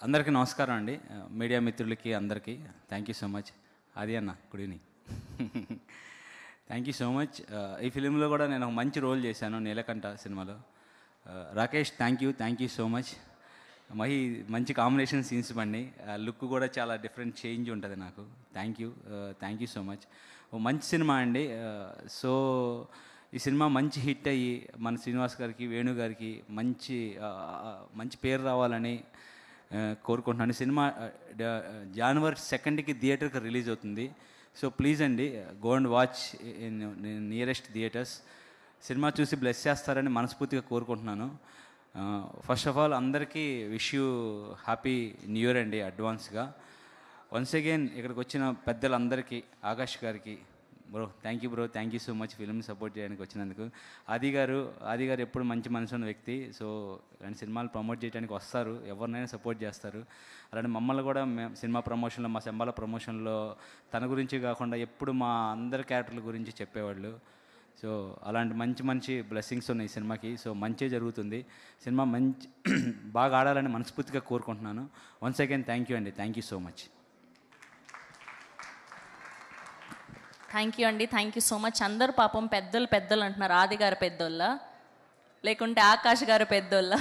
అందరికీ నమస్కారం అండి. మీడియా మిత్రులకి అందరికీ థ్యాంక్ యూ సో మచ్. అది అన్న good evening. Thank you so much. ఈ ఫిలింలో కూడా నేను ఒక మంచి రోల్ చేశాను, నీలకంఠ సినిమాలో. Rakesh thank you so much. Mahi మంచి కాంబినేషన్ సీన్స్ బండి, లుక్ కూడా చాలా డిఫరెంట్ చేంజ్ ఉంటుంది నాకు. Thank you so much. ఓ మంచి సినిమా అండి. సో ఈ సినిమా మంచి హిట్ అయ్యి మన శ్రీనివాస్ గారికి, వేణు గారికి మంచి పేరు రావాలని కోరుకుంటున్నాను. సినిమా January 2కి థియేటర్కి రిలీజ్ అవుతుంది. సో ప్లీజ్ అండి, go and watch in nearest theatres. Cinema చూసి బ్లెస్ చేస్తారని మనస్ఫూర్తిగా కోరుకుంటున్నాను. ఫస్ట్ ఆఫ్ ఆల్ అందరికీ wish you happy new year అండి అడ్వాన్స్గా. వన్స్ అగైన్ ఇక్కడికి వచ్చిన పెద్దలందరికీ, ఆకాష్ గారికి thank you so much film support చేయడానికి వచ్చినందుకు. ఆది గారు ఎప్పుడు మంచి మనసు ఉన్న వ్యక్తి. సో ఇలాంటి సినిమాలు ప్రమోట్ చేయడానికి వస్తారు, ఎవరినైనా సపోర్ట్ చేస్తారు. అలాంటి మమ్మల్ని కూడా సినిమా ప్రమోషన్లో, మా శంబాల ప్రమోషన్లో తన గురించి కాకుండా ఎప్పుడు మా అందరి క్యారెక్టర్ల గురించి చెప్పేవాళ్ళు. సో అలాంటి మంచి బ్లెస్సింగ్స్ ఉన్నాయి ఈ సినిమాకి. సో మంచి జరుగుతుంది. సినిమా బాగా ఆడాలని మనస్ఫూర్తిగా కోరుకుంటున్నాను. Once again thank you so much. Thank you అండి, థ్యాంక్ యూ సో మచ్. అందరు పాపం పెద్దలు అంటున్నారు. ఆది గారు పెద్దోళ్ళ లేకుంటే ఆకాష్ గారు పెద్దోళ్ళ?